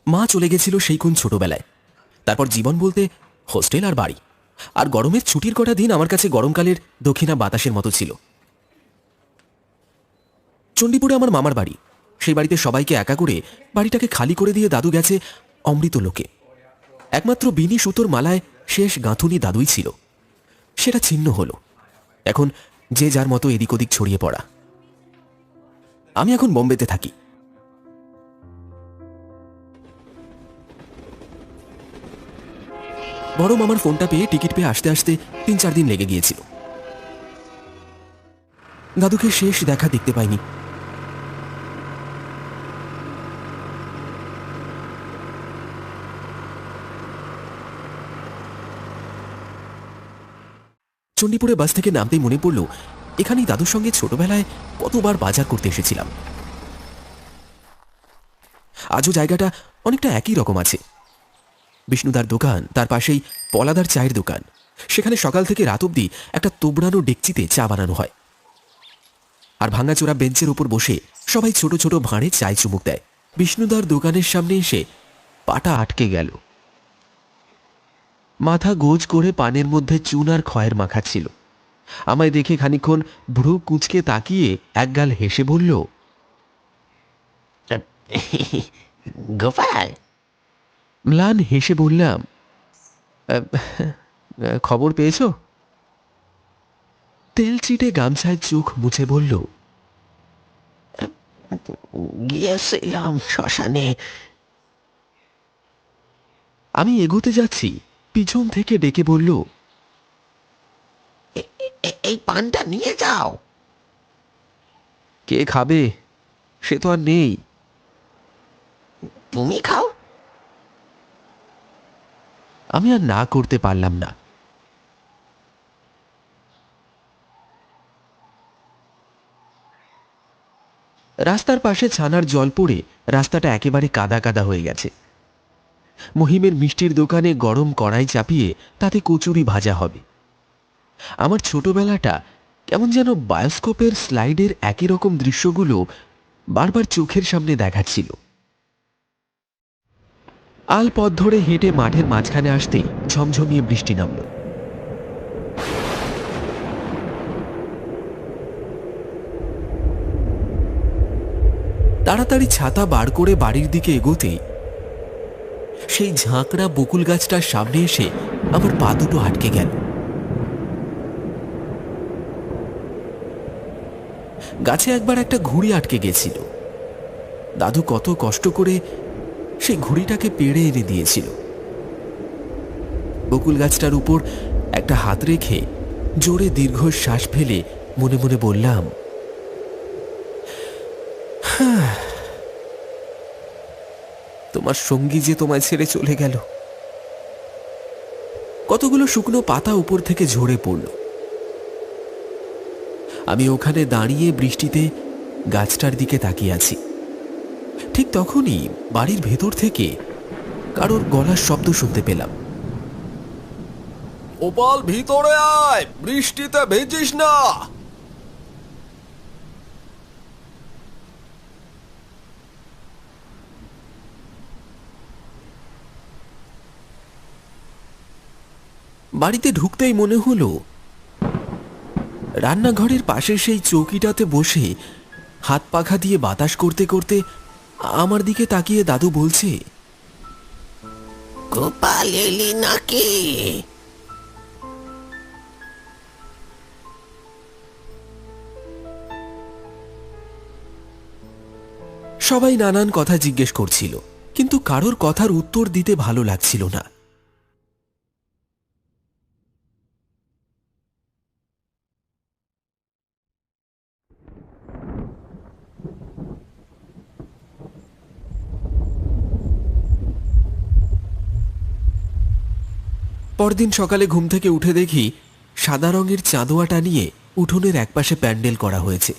মা চলে গেছিল সেই কোন ছোটবেলায়। তারপর জীবন বলতে হোস্টেল আর বাড়ি, আর গরমের ছুটির কটা দিন আমার কাছে গরমকালের দক্ষিণা বাতাসের মতো ছিল। চণ্ডীপুরে আমার মামার বাড়ি। সেই বাড়িতে সবাইকে একা করে বাড়িটাকে খালি করে দিয়ে দাদু গেছে অমৃত লোকে। একমাত্র বিনি সুতোর মালায় শেষ গাঁথুনি দাদুই ছিল। সেটা ছিন্ন হলো। এখন যে যার মতো এদিক ওদিক ছড়িয়ে পড়া। আমি এখন বোম্বেতে থাকি। বড় মামার ফোনটা পেয়ে টিকিট পেয়ে আসতে আসতে 3-4 দিন লেগে গিয়েছিল। দাদুকে শেষ দেখা দেখতে পাইনি। চণ্ডীপুরে বাস থেকে নামতেই মনে পড়ল এখানেই দাদুর সঙ্গে ছোটবেলায় কতবার বাজার করতে এসেছিলাম। আজও জায়গাটা অনেকটা একই রকম আছে। বিষ্ণুদার দোকান, তার পাশেই পলাদার চায়ের দোকান। সেখানে সকাল থেকে রাত অবধি একটা তোবড়ানো ডেকচিতে চা বানানো হয়, আর ভাঙাচোরা বেঞ্চের উপর বসে সবাই ছোট ছোট ভাঁড়ে চায় চুমুক দেয়। বিষ্ণুদার দোকানের সামনে এসে পাটা আটকে গেল। মাথা গোজ করে পানের মধ্যে চুন আর খয়ের মাখা ছিল। আমায় দেখে খানিকক্ষণ ভ্রু কুঁচকে তাকিয়ে একগাল হেসে বলল, গোপাল, ম্লান হেসে বললাম, খবর পেয়েছ? তেল চিটে গামছায় চোখ মুছে বলল, গিয়েছিলাম শ্মশানে। আমি এগোতে যাচ্ছি, পিছন থেকে ডেকে বলল, এই পানটা নিয়ে যাও। কে খাবে? সে তো আর নেই। তুমি খাও। আমি আর না করতে পারলাম না। রাস্তার পাশে ছানার জল পড়ে রাস্তাটা একেবারে কাদা কাদা হয়ে গেছে। মহিমের মিষ্টির দোকানে গরম কড়াই চাপিয়ে তাতে কচুরি ভাজা হবে। আমার ছোটবেলাটা কেমন যেন বায়োস্কোপের স্লাইডের একই রকম দৃশ্যগুলো বারবার চোখের সামনে দেখাচ্ছিল। আল পথ ধরে হেঁটে মাঠের মাঝখানে আসতে ঝমঝমিয়ে বৃষ্টি নামল। তাড়াতাড়ি ছাতা বার করে বাড়ির দিকে এগোতেই সেই ঝাঁকড়া বকুল গাছটার সামনে এসে আমার পা দুটো আটকে গেল। গাছে একবার একটা ঘুড়ি আটকে গেছিল। দাদু কত কষ্ট করে সেই ঘুড়িটাকে পেড়ে এনে দিয়েছিল। বকুল গাছটার উপর একটা হাত রেখে জোরে দীর্ঘশ্বাস ফেলে মনে মনে বললাম, তোমার সঙ্গী যে তোমায় ছেড়ে চলে গেল। কতগুলো শুকনো পাতা উপর থেকে ঝরে পড়ল। আমি ওখানে দাঁড়িয়ে বৃষ্টিতে গাছটার দিকে তাকিয়ে আছি। ঠিক তখনই বাড়ির ভেতর থেকে কারোর গলার শব্দ শুনতে পেলাম, গোপাল, ভিতরে আয়, বৃষ্টিতে ভেজিস না। বাড়িতে ঢুকতেই মনে হলো রান্নাঘরের পাশে সেই চৌকিটাতে বসে হাত পাখা দিয়ে বাতাস করতে করতে আমার দিকে তাকিয়ে দাদু বলছে, গোপাল, এলি নাকি? সবাই নানান কথা জিজ্ঞেস করছিল, কিন্তু কারোর কথার উত্তর দিতে ভালো লাগছিল না। পরদিন সকালে ঘুম থেকে উঠে দেখি সাদা রঙের চাঁদোয়া টানিয়ে উঠোনের একপাশে প্যান্ডেল করা হয়েছে।